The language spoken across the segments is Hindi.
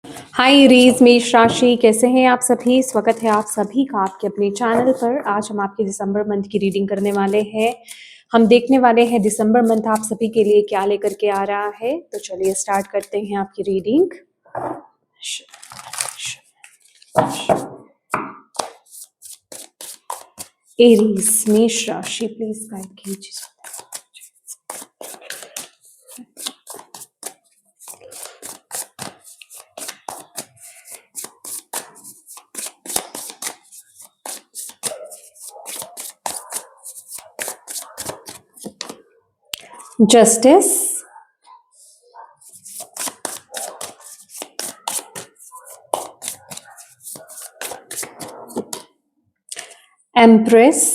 हाय रीज मेष राशि, कैसे हैं आप सभी। स्वागत है आप सभी का आपके अपने चैनल पर। आज हम आपके दिसंबर मंथ की रीडिंग करने वाले हैं। हम देखने वाले हैं दिसंबर मंथ आप सभी के लिए क्या लेकर के आ रहा है। तो चलिए स्टार्ट करते हैं आपकी रीडिंग। एरीज मेष राशि, प्लीज गाइड कीजिए। Justice, empress,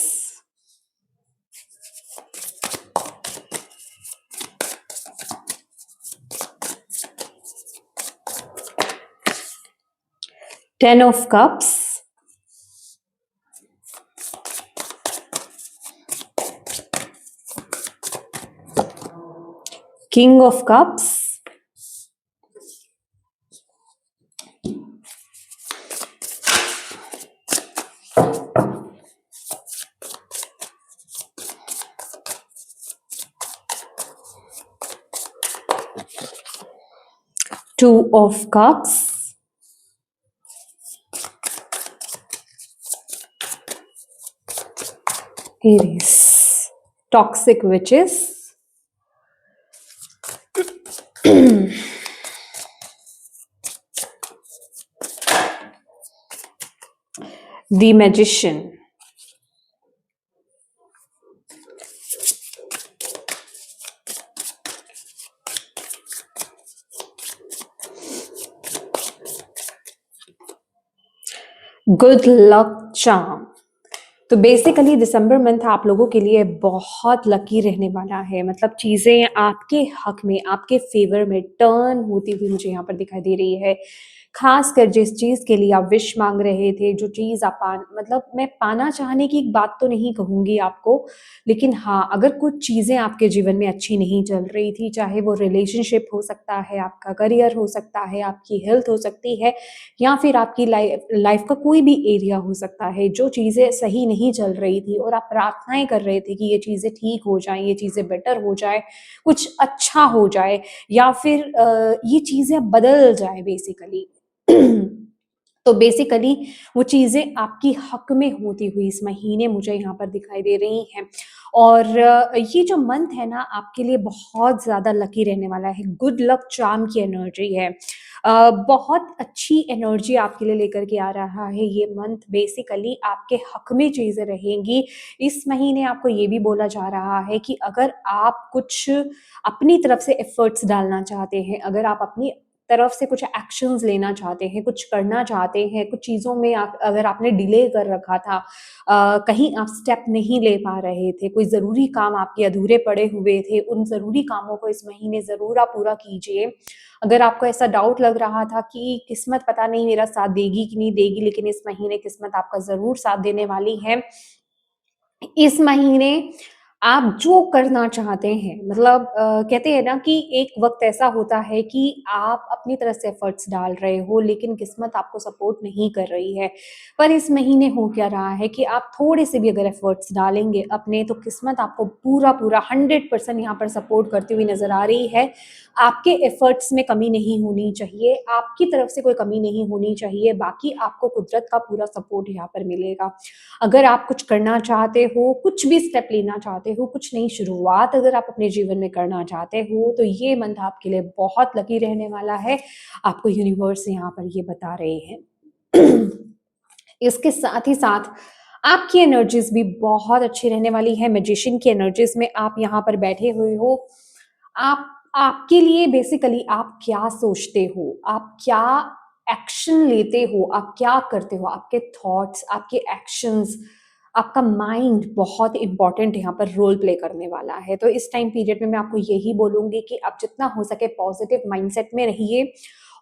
ten of cups, king of cups, two of cups, Aries, toxic witches, the magician, good luck charm. तो बेसिकली दिसंबर मंथ आप लोगों के लिए बहुत लकी रहने वाला है। मतलब चीजें आपके हक में, आपके फेवर में टर्न होती हुई मुझे यहाँ पर दिखाई दे रही है। खासकर जिस चीज के लिए आप विश मांग रहे थे, जो चीज आप मतलब मैं पाना चाहने की एक बात तो नहीं कहूंगी आपको, लेकिन हाँ, अगर कुछ चीजें आपके जीवन में अच्छी नहीं चल रही थी, चाहे वो रिलेशनशिप हो सकता है, आपका करियर हो सकता है, आपकी हेल्थ हो सकती है, या फिर आपकी लाइफ का कोई भी एरिया हो सकता है, जो चीज़ें सही नहीं चल रही थी और आप प्रार्थनाएं कर रहे थे कि ये चीज़ें ठीक हो जाएं, ये चीज़ें बेटर हो जाए, कुछ अच्छा हो जाए, या फिर ये चीज़ें बदल जाए बेसिकली। तो बेसिकली वो चीज़ें आपकी हक में होती हुई इस महीने मुझे यहाँ पर दिखाई दे रही हैं। और ये जो मंथ है ना, आपके लिए बहुत ज़्यादा लकी रहने वाला है। गुड लक चार्म की एनर्जी है। बहुत अच्छी एनर्जी आपके लिए लेकर के आ रहा है ये मंथ। बेसिकली आपके हक में चीज़ें रहेंगी। इस महीने आपको ये भी बोला जा रहा है कि अगर आप कुछ अपनी तरफ से एफर्ट्स डालना चाहते हैं, अगर आप अपनी तरफ से कुछ एक्शंस लेना चाहते हैं, कुछ करना चाहते हैं, कुछ चीज़ों में आप अगर आपने डिले कर रखा था, कहीं आप स्टेप नहीं ले पा रहे थे, कोई ज़रूरी काम आपके अधूरे पड़े हुए थे, उन ज़रूरी कामों को इस महीने ज़रूर आप पूरा कीजिए। अगर आपको ऐसा डाउट लग रहा था कि किस्मत पता नहीं मेरा साथ देगी कि नहीं देगी, लेकिन इस महीने किस्मत आपका ज़रूर साथ देने वाली है। इस महीने आप जो करना चाहते हैं, मतलब कहते हैं ना कि एक वक्त ऐसा होता है कि आप अपनी तरफ से एफर्ट्स डाल रहे हो, लेकिन किस्मत आपको सपोर्ट नहीं कर रही है। पर इस महीने हो क्या रहा है कि आप थोड़े से भी अगर एफर्ट्स डालेंगे अपने, तो किस्मत आपको पूरा पूरा 100% यहाँ पर सपोर्ट करती हुई नजर आ रही है। आपके एफर्ट्स में कमी नहीं होनी चाहिए, आपकी तरफ से कोई कमी नहीं होनी चाहिए, बाकी आपको कुदरत का पूरा सपोर्ट यहाँ पर मिलेगा। अगर आप कुछ करना चाहते हो, कुछ भी स्टेप लेना चाहते हो, कुछ नई शुरुआत अगर आप अपने जीवन में करना चाहते हो, तो ये मंथ आपके लिए बहुत लकी रहने वाला है। आपको यूनिवर्स यहाँ पर ये बता रहे हैं। इसके साथ ही साथ आपकी एनर्जीज भी बहुत अच्छी रहने वाली है। मैजिशियन की एनर्जीज में आप यहाँ पर बैठे हुए हो। आप आपके लिए बेसिकली आप क्या सोचते हो, आप क्या एक्शन लेते हो, आप क्या करते हो, आपके थॉट्स, आपके एक्शंस, आपका माइंड बहुत इंपॉर्टेंट यहाँ पर रोल प्ले करने वाला है। तो इस टाइम पीरियड में मैं आपको यही बोलूंगी कि आप जितना हो सके पॉजिटिव माइंडसेट में रहिए,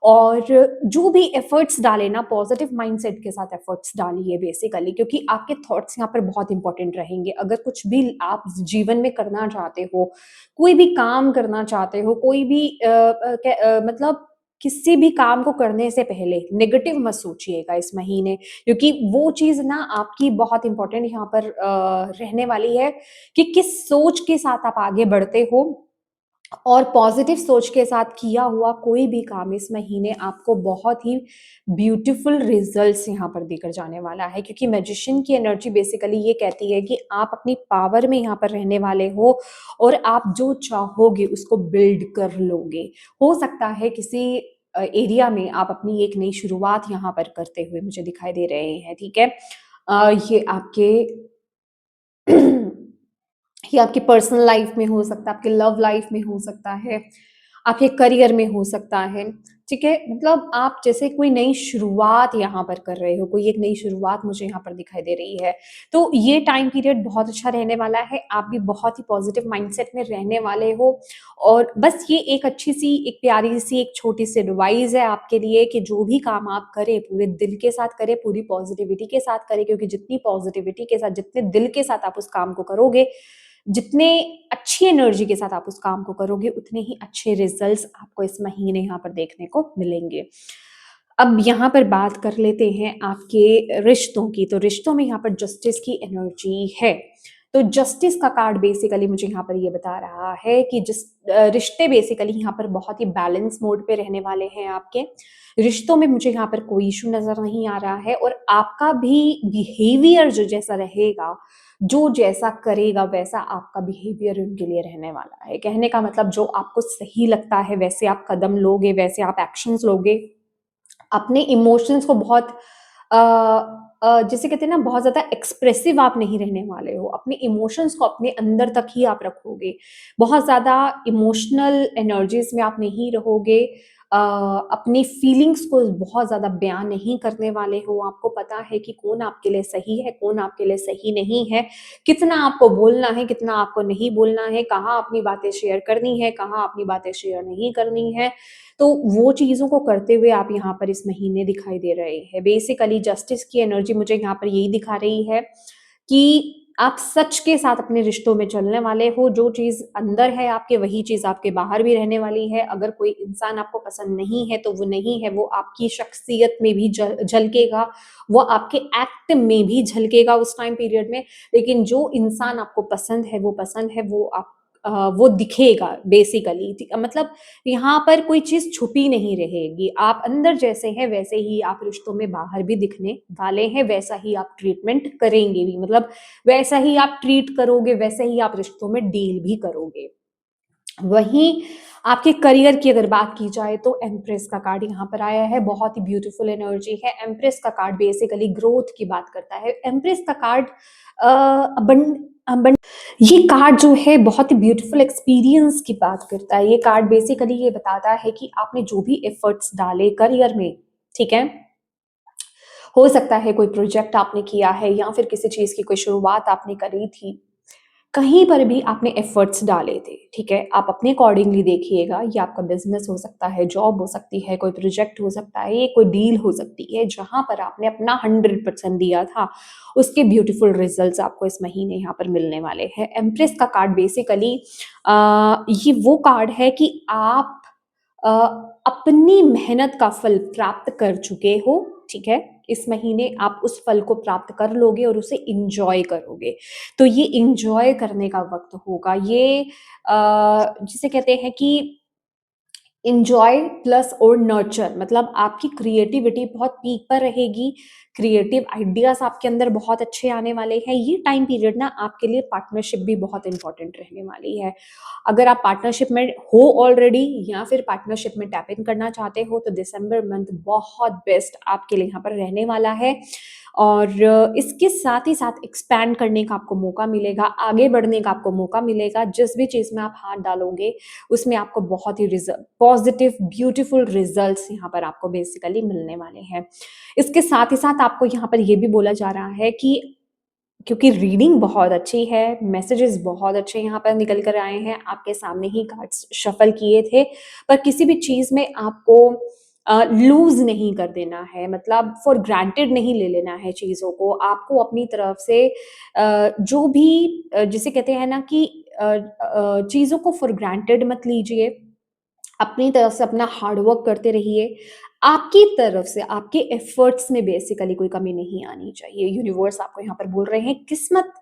और जो भी एफर्ट्स डाले ना, पॉजिटिव माइंडसेट के साथ एफर्ट्स डालिए बेसिकली, क्योंकि आपके थॉट्स यहाँ पर बहुत इंपॉर्टेंट रहेंगे। अगर कुछ भी आप जीवन में करना चाहते हो, कोई भी काम करना चाहते हो, कोई भी मतलब किसी भी काम को करने से पहले नेगेटिव मत सोचिएगा इस महीने, क्योंकि वो चीज़ ना आपकी बहुत इम्पोर्टेंट यहाँ पर रहने वाली है कि किस सोच के साथ आप आगे बढ़ते हो, और पॉजिटिव सोच के साथ किया हुआ कोई भी काम इस महीने आपको बहुत ही ब्यूटीफुल रिजल्ट्स यहाँ पर देकर जाने वाला है, क्योंकि मैजिशियन की एनर्जी बेसिकली ये कहती है कि आप अपनी पावर में यहाँ पर रहने वाले हो और आप जो चाहोगे उसको बिल्ड कर लोगे। हो सकता है किसी एरिया में आप अपनी एक नई शुरुआत यहाँ पर करते हुए मुझे दिखाई दे रहे हैं, ठीक है। ये आपके ये आपकी पर्सनल लाइफ में हो सकता है, आपके लव लाइफ में हो सकता है, आपके करियर में हो सकता है, ठीक है? मतलब आप जैसे कोई नई शुरुआत यहाँ पर कर रहे हो, कोई एक नई शुरुआत मुझे यहाँ पर दिखाई दे रही है। तो ये टाइम पीरियड बहुत अच्छा रहने वाला है, आप भी बहुत ही पॉजिटिव माइंडसेट में रहने वाले हो, और बस ये एक अच्छी-सी, एक प्यारी-सी, एक छोटी-सी एडवाइस है आपके लिए कि जो भी काम आप करें, पूरे दिल के साथ करें, पूरी पॉजिटिविटी के साथ करें, क्योंकि जितनी पॉजिटिविटी के साथ, जितने दिल के साथ आप उस काम को करोगे, जितने अच्छी एनर्जी के साथ आप उस काम को करोगे, उतने ही अच्छे रिजल्ट्स आपको इस महीने यहाँ पर देखने को मिलेंगे। अब यहाँ पर बात कर लेते हैं आपके रिश्तों की। तो रिश्तों में यहाँ पर जस्टिस की एनर्जी है। तो जस्टिस का कार्ड बेसिकली मुझे यहाँ पर ये बता रहा है कि रिश्ते बेसिकली यहाँ पर बहुत ही बैलेंस मोड पे रहने वाले हैं आपके। रिश्तों में मुझे यहाँ पर कोई इश्यू नज़र नहीं आ रहा है, और आपका भी बिहेवियर जो जैसा रहेगा, जो जैसा करेगा वैसा आपका बिहेवियर उनके लिए रहने वाला है। कहने का मतलब जो आपको सही लगता है वैसे आप कदम लोगे, वैसे आप एक्शंस लोगे। अपने इमोशंस को बहुत जिसे कहते हैं ना, बहुत ज़्यादा एक्सप्रेसिव आप नहीं रहने वाले हो। अपने इमोशंस को अपने अंदर तक ही आप रखोगे। बहुत ज़्यादा इमोशनल एनर्जीज़ में आप नहीं रहोगे। अपनी फीलिंग्स को बहुत ज़्यादा बयान नहीं करने वाले हो। आपको पता है कि कौन आपके लिए सही है, कौन आपके लिए सही नहीं है, कितना आपको बोलना है, कितना आपको नहीं बोलना है, कहाँ अपनी बातें शेयर करनी है, कहाँ अपनी बातें शेयर नहीं करनी है। तो वो चीज़ों को करते हुए आप यहाँ पर इस महीने दिखाई दे रहे हैं। बेसिकली जस्टिस की एनर्जी मुझे यहाँ पर यही दिखा रही है कि आप सच के साथ अपने रिश्तों में चलने वाले हो। जो चीज़ अंदर है आपके, वही चीज़ आपके बाहर भी रहने वाली है। अगर कोई इंसान आपको पसंद नहीं है, तो वो नहीं है, वो आपकी शख्सियत में भी झलकेगा, वो आपके एक्ट में भी झलकेगा उस टाइम पीरियड में। लेकिन जो इंसान आपको पसंद है, वो वो दिखेगा बेसिकली। मतलब यहाँ पर कोई चीज़ छुपी नहीं रहेगी। आप अंदर जैसे हैं वैसे ही आप रिश्तों में बाहर भी दिखने वाले हैं, वैसा ही आप ट्रीटमेंट करेंगे भी। मतलब वैसा ही आप ट्रीट करोगे, वैसे ही आप रिश्तों में डील भी करोगे। वहीं आपके करियर की अगर बात की जाए तो एम्प्रेस का कार्ड यहाँ पर आया है। बहुत ही ब्यूटीफुल एनर्जी है। एम्प्रेस का कार्ड बेसिकली ग्रोथ की बात करता है। एम्प्रेस का कार्ड अबंड ये कार्ड जो है बहुत ही ब्यूटीफुल एक्सपीरियंस की बात करता है। ये कार्ड बेसिकली ये बताता है कि आपने जो भी एफर्ट्स डाले करियर में, ठीक है? हो सकता है कोई प्रोजेक्ट आपने किया है, या फिर किसी चीज़ की कोई शुरुआत आपने करी थी। कहीं पर भी आपने एफर्ट्स डाले थे, ठीक है? आप अपने अकॉर्डिंगली देखिएगा। ये आपका बिज़नेस हो सकता है, जॉब हो सकती है, कोई प्रोजेक्ट हो सकता है, ये कोई डील हो सकती है, जहाँ पर आपने अपना 100% दिया था, उसके ब्यूटीफुल रिज़ल्ट्स आपको इस महीने यहाँ पर मिलने वाले हैं। एम्प्रेस का कार्ड बेसिकली ये वो कार्ड है कि आप अ, अपनी मेहनत का फल प्राप्त कर चुके हो, ठीक है? इस महीने आप उस फल को प्राप्त कर लोगे और उसे एन्जॉय करोगे। तो ये एन्जॉय करने का वक़्त होगा। ये जिसे कहते हैं कि एन्जॉय प्लस और नर्चर, मतलब आपकी क्रिएटिविटी बहुत पीक पर रहेगी। क्रिएटिव आइडियाज़ आपके अंदर बहुत अच्छे आने वाले हैं। ये टाइम पीरियड ना आपके लिए पार्टनरशिप भी बहुत इम्पोर्टेंट रहने वाली है। अगर आप पार्टनरशिप में हो ऑलरेडी, या फिर पार्टनरशिप में टैप इन करना चाहते हो, तो दिसंबर मंथ बहुत बेस्ट आपके लिए यहाँ पर रहने वाला है। और इसके साथ ही साथ एक्सपैंड करने का आपको मौका मिलेगा, आगे बढ़ने का आपको मौका मिलेगा। जिस भी चीज़ में आप हाथ डालोगे, उसमें आपको बहुत ही पॉजिटिव ब्यूटीफुल रिजल्ट्स यहाँ पर आपको बेसिकली मिलने वाले हैं। इसके साथ ही साथ आपको यहाँ पर ये भी बोला जा रहा है कि क्योंकि रीडिंग बहुत अच्छी है, मैसेजेस बहुत अच्छे यहाँ पर निकल कर आए हैं, आपके सामने ही कार्ड्स शफल किए थे, पर किसी भी चीज़ में आपको लूज़ नहीं कर देना है, मतलब फॉर ग्रांटेड नहीं ले लेना है चीज़ों को। आपको अपनी तरफ से जो भी जिसे कहते हैं ना कि चीज़ों को फॉर ग्रांटेड मत लीजिए। अपनी तरफ से अपना हार्ड वर्क करते रहिए। आपकी तरफ से आपके एफर्ट्स में बेसिकली कोई कमी नहीं आनी चाहिए। यूनिवर्स आपको यहाँ पर बोल रहे हैं, किस्मत,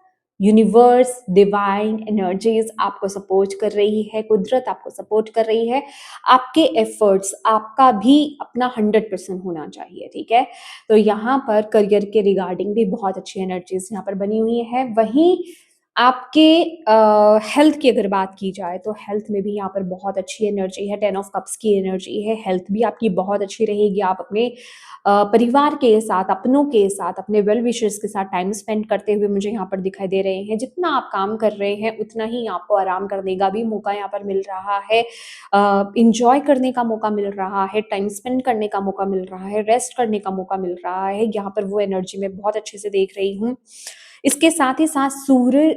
यूनिवर्स, डिवाइन एनर्जीज़ आपको सपोर्ट कर रही है, कुदरत आपको सपोर्ट कर रही है। आपके एफर्ट्स, आपका भी अपना 100% होना चाहिए, ठीक है? तो यहाँ पर करियर के रिगार्डिंग भी बहुत अच्छी एनर्जीज़ यहाँ पर बनी हुई हैं। वहीं आपके हेल्थ की अगर बात की जाए तो हेल्थ में भी यहाँ पर बहुत अच्छी एनर्जी है, 10 ऑफ कप्स की एनर्जी है। हेल्थ भी आपकी बहुत अच्छी रहेगी। आप अपने परिवार के साथ, अपनों के साथ, अपने वेल विशर्स के साथ टाइम स्पेंड करते हुए मुझे यहाँ पर दिखाई दे रहे हैं। जितना आप काम कर रहे हैं उतना ही आपको आराम करने का भी मौका यहाँ पर मिल रहा है। एन्जॉय करने का मौका मिल रहा है, टाइम स्पेंड करने का मौका मिल रहा है, रेस्ट करने का मौका मिल रहा है। यहाँ पर वो एनर्जी मैं बहुत अच्छे से देख रही हूँ। इसके साथ ही साथ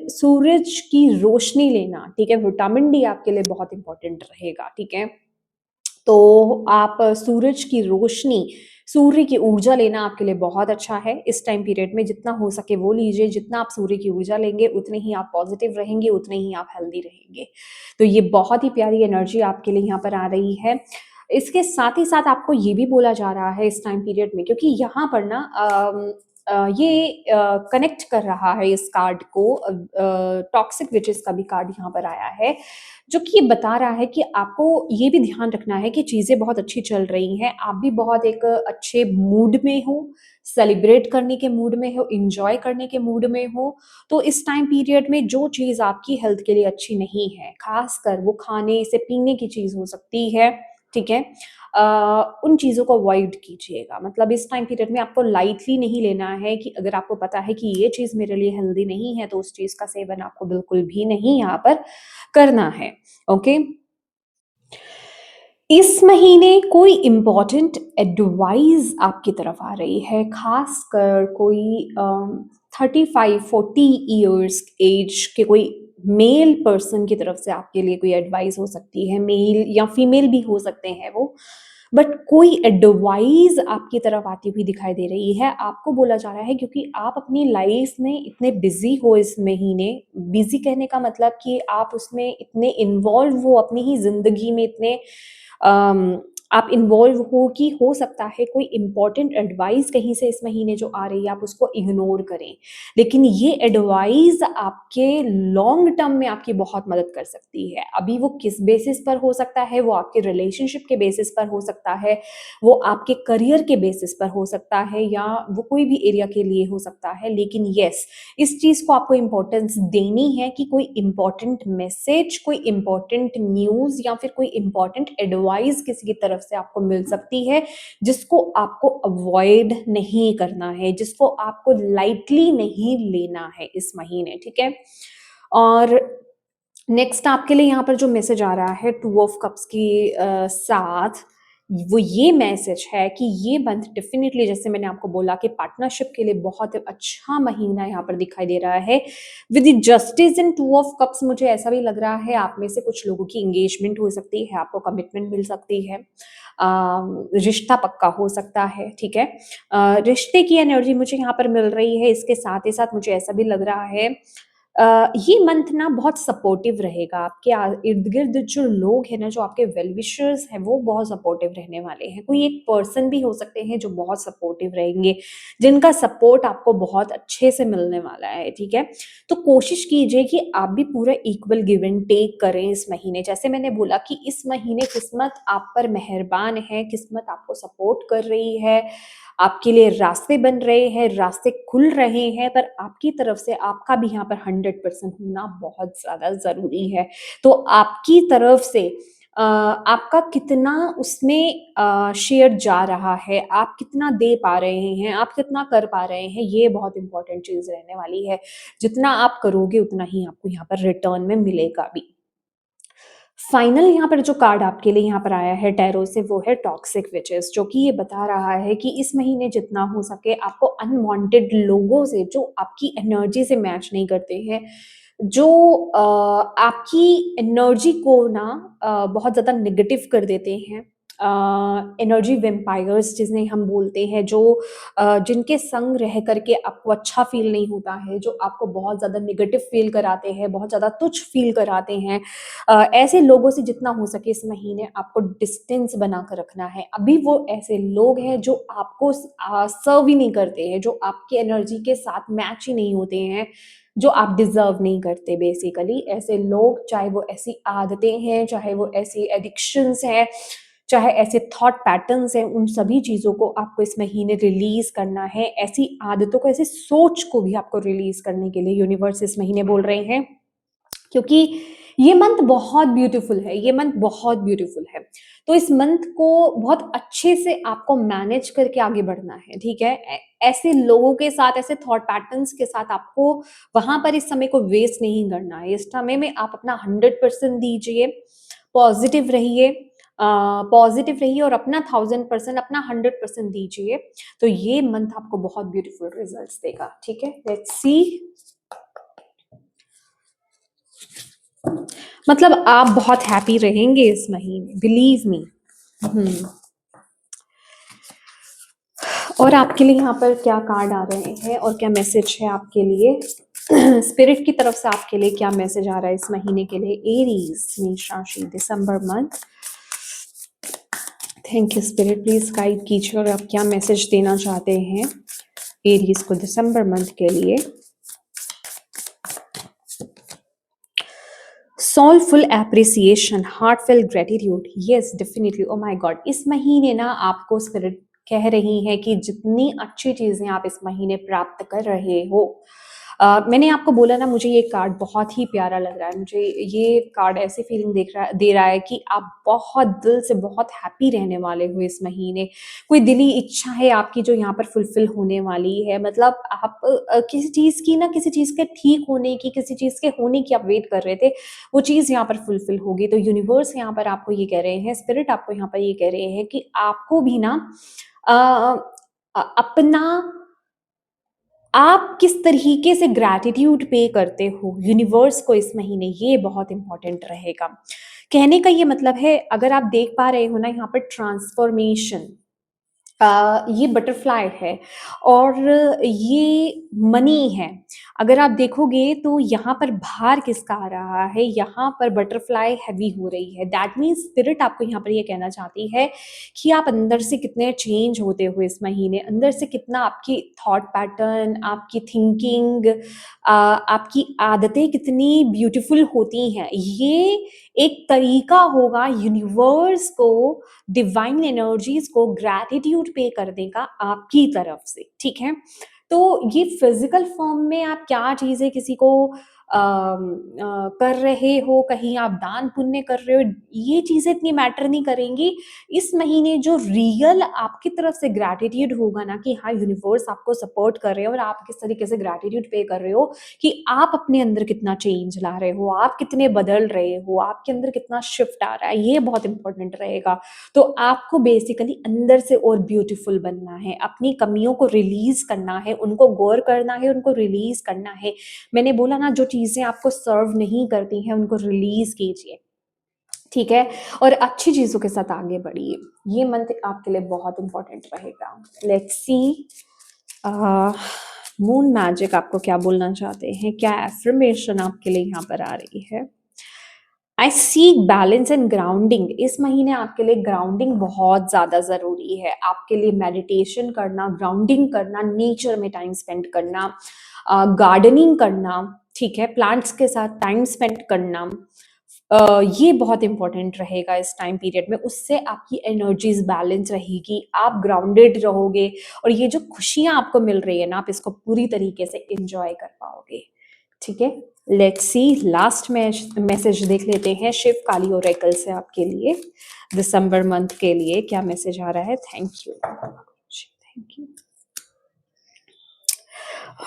सूरज की रोशनी लेना, ठीक है? विटामिन डी आपके लिए बहुत इम्पोर्टेंट रहेगा, ठीक है? तो आप सूरज की रोशनी, सूर्य की ऊर्जा लेना आपके लिए बहुत अच्छा है। इस टाइम पीरियड में जितना हो सके वो लीजिए। जितना आप सूर्य की ऊर्जा लेंगे उतने ही आप पॉजिटिव रहेंगे, उतने ही आप हेल्दी रहेंगे। तो ये बहुत ही प्यारी एनर्जी आपके लिए यहाँ पर आ रही है। इसके साथ ही साथ आपको ये भी बोला जा रहा है इस टाइम पीरियड में, क्योंकि यहाँ पर ना ये कनेक्ट कर रहा है इस कार्ड को, टॉक्सिक विचेस का भी कार्ड यहाँ पर आया है, जो कि ये बता रहा है कि आपको ये भी ध्यान रखना है कि चीज़ें बहुत अच्छी चल रही हैं, आप भी बहुत एक अच्छे मूड में हो, सेलिब्रेट करने के मूड में हो, एन्जॉय करने के मूड में हो। तो इस टाइम पीरियड में जो चीज़ आपकी हेल्थ के लिए अच्छी नहीं है, ख़ासकर वो खाने से पीने की चीज़ हो सकती है, ठीक है? उन चीज़ों को अवॉइड कीजिएगा। मतलब इस टाइम पीरियड में आपको लाइटली नहीं लेना है कि अगर आपको पता है कि ये चीज़ मेरे लिए हेल्दी नहीं है, तो उस चीज़ का सेवन आपको बिल्कुल भी नहीं यहाँ पर करना है, ओके? इस महीने कोई इम्पोर्टेंट एडवाइस आपकी तरफ आ रही है, खासकर कोई 35-40 इयर्स एज के कोई मेल पर्सन की तरफ से आपके लिए कोई एडवाइस हो सकती है। मेल या फीमेल भी हो सकते हैं वो, बट कोई एडवाइस आपकी तरफ आती हुई दिखाई दे रही है। आपको बोला जा रहा है क्योंकि आप अपनी लाइफ में इतने बिजी हो इस महीने। बिजी कहने का मतलब कि आप उसमें इतने इन्वॉल्व हो, अपनी ही जिंदगी में इतने अम, आप इन्वॉल्व हो कि हो सकता है कोई इम्पोर्टेंट एडवाइस कहीं से इस महीने जो आ रही है आप उसको इग्नोर करें। लेकिन ये एडवाइस आपके लॉन्ग टर्म में आपकी बहुत मदद कर सकती है। अभी वो किस बेसिस पर हो सकता है, वो आपके रिलेशनशिप के बेसिस पर हो सकता है, वो आपके करियर के बेसिस पर हो सकता है, या वो कोई भी एरिया के लिए हो सकता है। लेकिन येस, इस चीज़ को आपको इम्पोर्टेंस देनी है कि कोई इम्पोर्टेंट मैसेज, कोई इम्पोर्टेंट न्यूज़ या फिर कोई इम्पोर्टेंट एडवाइस किसी की तरफ से आपको मिल सकती है, जिसको आपको अवॉइड नहीं करना है, जिसको आपको लाइटली नहीं लेना है इस महीने, ठीक है? और नेक्स्ट आपके लिए यहाँ पर जो मैसेज आ रहा है 2 ऑफ कप्स के साथ, वो ये मैसेज है कि ये मंथ डेफिनिटली, जैसे मैंने आपको बोला, कि पार्टनरशिप के लिए बहुत अच्छा महीना यहाँ पर दिखाई दे रहा है। With the justice in 2 of cups मुझे ऐसा भी लग रहा है आप में से कुछ लोगों की एंगेजमेंट हो सकती है, आपको कमिटमेंट मिल सकती है, रिश्ता पक्का हो सकता है, ठीक है? रिश्ते की एनर्जी मुझे यहाँ पर मिल रही है। इसके साथ ही साथ मुझे ऐसा भी लग रहा है ये मंथ ना बहुत सपोर्टिव रहेगा। आपके इर्द-गिर्द जो लोग हैं ना, जो आपके वेल विशर्स हैं, वो बहुत सपोर्टिव रहने वाले हैं। कोई एक पर्सन भी हो सकते हैं जो बहुत सपोर्टिव रहेंगे, जिनका सपोर्ट आपको बहुत अच्छे से मिलने वाला है, ठीक है? तो कोशिश कीजिए कि आप भी पूरा इक्वल गिव एंड टेक करें इस महीने। जैसे मैंने बोला कि इस महीने किस्मत आप पर मेहरबान है, किस्मत आपको सपोर्ट कर रही है, आपके लिए रास्ते बन रहे हैं, रास्ते खुल रहे हैं, पर आपकी तरफ से आपका भी यहाँ पर 100% होना बहुत ज़्यादा ज़रूरी है। तो आपकी तरफ से आपका कितना उसमें शेयर जा रहा है, आप कितना दे पा रहे हैं, आप कितना कर पा रहे हैं, ये बहुत इम्पोर्टेंट चीज़ रहने वाली है। जितना आप करोगे उतना ही आपको यहाँ पर रिटर्न में मिलेगा भी। फाइनल यहाँ पर जो कार्ड आपके लिए यहाँ पर आया है टैरो से, वो है टॉक्सिक विचेस, जो कि ये बता रहा है कि इस महीने जितना हो सके आपको अनवांटेड लोगों से, जो आपकी एनर्जी से मैच नहीं करते हैं, जो आपकी एनर्जी को ना बहुत ज़्यादा नेगेटिव कर देते हैं, एनर्जी वेम्पायर्स जिन्हें हम बोलते हैं, जो जिनके संग रह करके आपको अच्छा फील नहीं होता है, जो आपको बहुत ज़्यादा नेगेटिव फील कराते हैं, बहुत ज़्यादा तुच्छ फील कराते हैं, ऐसे लोगों से जितना हो सके इस महीने आपको डिस्टेंस बना कर रखना है। अभी वो ऐसे लोग हैं जो आपको सर्व ही नहीं करते हैं, जो आपकी एनर्जी के साथ मैच ही नहीं होते हैं, जो आप डिजर्व नहीं करते। बेसिकली ऐसे लोग, चाहे वो ऐसी आदतें हैं, चाहे वो ऐसी एडिक्शंस हैं, चाहे ऐसे थॉट पैटर्न्स हैं, उन सभी चीज़ों को आपको इस महीने रिलीज करना है। ऐसी आदतों को, ऐसी सोच को भी आपको रिलीज करने के लिए यूनिवर्स इस महीने बोल रहे हैं, क्योंकि ये मंथ बहुत ब्यूटीफुल है, ये मंथ बहुत ब्यूटीफुल है। तो इस मंथ को बहुत अच्छे से आपको मैनेज करके आगे बढ़ना है, ठीक है। ऐसे लोगों के साथ, ऐसे थॉट पैटर्न्स के साथ आपको वहां पर इस समय को वेस्ट नहीं करना है। इस समय में आप अपना 100% दीजिए, पॉजिटिव रहिए, पॉजिटिव रहिए और अपना 1000%, अपना 100% दीजिए। तो ये मंथ आपको बहुत ब्यूटीफुल रिजल्ट्स देगा, ठीक है। लेट्स सी, मतलब आप बहुत हैप्पी रहेंगे इस महीने, बिलीव मी। और आपके लिए यहाँ पर क्या कार्ड आ रहे हैं और क्या मैसेज है आपके लिए, स्पिरिट की तरफ से आपके लिए क्या मैसेज आ रहा है इस महीने के लिए। एरीज, मेष राशि, दिसंबर month. Thank you spirit, please guide कीजिए और आप क्या मैसेज देना चाहते हैं एरीज को दिसंबर मंथ के लिए। Soulful appreciation, heartfelt gratitude, yes definitely. Oh my God, इस महीने ना आपको स्पिरिट कह रही है कि जितनी अच्छी चीजें आप इस महीने प्राप्त कर रहे हो, मैंने आपको बोला ना, मुझे ये कार्ड बहुत ही प्यारा लग रहा है। मुझे ये कार्ड ऐसी फीलिंग दे रहा है कि आप बहुत दिल से बहुत हैप्पी रहने वाले हो इस महीने। कोई दिली इच्छा है आपकी जो यहाँ पर फुलफिल होने वाली है। मतलब आप किसी चीज़ की ना, किसी चीज़ के ठीक होने की, किसी चीज़ के होने की आप वेट कर रहे थे, वो चीज़ यहाँ पर फुलफिल होगी। तो यूनिवर्स यहाँ पर आपको ये कह रहे हैं, स्पिरिट आपको यहाँ पर ये कह रहे हैं कि आपको भी ना अपना, आप किस तरीके से ग्रैटिट्यूड पे करते हो यूनिवर्स को इस महीने, ये बहुत इंपॉर्टेंट रहेगा। कहने का ये मतलब है, अगर आप देख पा रहे हो ना यहाँ पर ट्रांसफॉर्मेशन, ये बटरफ्लाई है और ये मनी है। अगर आप देखोगे तो यहाँ पर भार किसका आ रहा है, यहाँ पर बटरफ्लाई हैवी हो रही है। दैट मीन्स स्पिरिट आपको यहाँ पर ये कहना चाहती है कि आप अंदर से कितने चेंज होते हो इस महीने, अंदर से कितना आपकी थॉट पैटर्न, आपकी थिंकिंग, आपकी आदतें कितनी ब्यूटीफुल होती हैं। ये एक तरीका होगा यूनिवर्स को, डिवाइन एनर्जीज को ग्रैटिट्यूड पे करने का आपकी तरफ से, ठीक है। तो ये फिजिकल फॉर्म में आप क्या चीजें किसी को कर रहे हो, कहीं आप दान पुण्य कर रहे हो, ये चीजें इतनी मैटर नहीं करेंगी। इस महीने जो रियल आपकी तरफ से ग्रैटिट्यूड होगा ना, कि हाँ यूनिवर्स आपको सपोर्ट कर रहे हो और आप किस तरीके से ग्रैटिट्यूड पे कर रहे हो, कि आप अपने अंदर कितना चेंज ला रहे हो, आप कितने बदल रहे हो, आपके अंदर कितना शिफ्ट आ रहा है, ये बहुत इंपॉर्टेंट रहेगा। तो आपको बेसिकली अंदर से और ब्यूटीफुल बनना है, अपनी कमियों को रिलीज करना है, उनको गौर करना है, उनको रिलीज करना है। मैंने बोला ना, जो चीजें आपको सर्व नहीं करती हैं उनको रिलीज कीजिए, ठीक है, और अच्छी चीजों के साथ आगे बढ़िए। ये मंथ आपके लिए बहुत इंपॉर्टेंट रहेगा। लेट्स सी, मून मैजिक आपको क्या बोलना चाहते हैं, क्या एफर्मेशन आपके लिए यहाँ पर आ रही है। आई सीक बैलेंस एंड ग्राउंडिंग, इस महीने आपके लिए ग्राउंडिंग बहुत ज्यादा जरूरी है। आपके लिए मेडिटेशन करना, ग्राउंडिंग करना, नेचर में टाइम स्पेंड करना, गार्डनिंग करना, ठीक है, प्लांट्स के साथ टाइम स्पेंड करना, ये बहुत इंपॉर्टेंट रहेगा इस टाइम पीरियड में। उससे आपकी एनर्जीज बैलेंस रहेगी, आप ग्राउंडेड रहोगे और ये जो खुशियां आपको मिल रही है ना, आप इसको पूरी तरीके से एंजॉय कर पाओगे, ठीक है। लेट्स सी, लास्ट मैसेज देख लेते हैं शिव काली ओरेकल से आपके लिए दिसंबर मंथ के लिए क्या मैसेज आ रहा है। Thank you, thank you.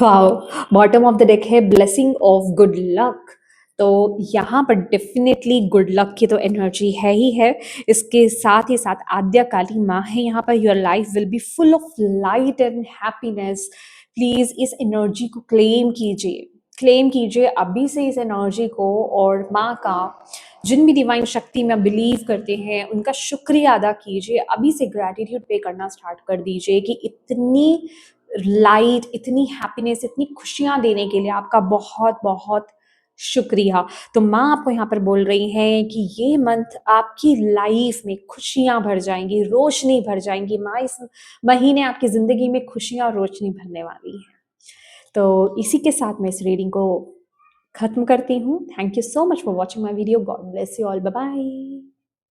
Wow, bottom of the deck है ब्लेसिंग ऑफ गुड लक। तो यहाँ पर डेफिनेटली गुड लक की तो एनर्जी है ही है, इसके साथ ही साथ आद्या काली माँ है यहाँ पर। Your life will be full of light and happiness. Please इस एनर्जी को क्लेम कीजिए, क्लेम कीजिए अभी से इस एनर्जी को, और माँ का जिन भी डिवाइन शक्ति में बिलीव करते हैं उनका शुक्रिया अदा कीजिए। अभी से ग्रैटिट्यूड पे करना स्टार्ट कर दीजिए कि इतनी लाइट, इतनी हैप्पीनेस, इतनी खुशियाँ देने के लिए आपका बहुत बहुत शुक्रिया। तो माँ आपको यहाँ पर बोल रही हैं कि ये मंथ आपकी लाइफ में खुशियाँ भर जाएंगी, रोशनी भर जाएंगी। माँ इस महीने आपकी ज़िंदगी में खुशियाँ और रोशनी भरने वाली है। तो इसी के साथ मैं इस रीडिंग को ख़त्म करती हूँ। Thank you so much for watching my video. God bless you all. Bye bye.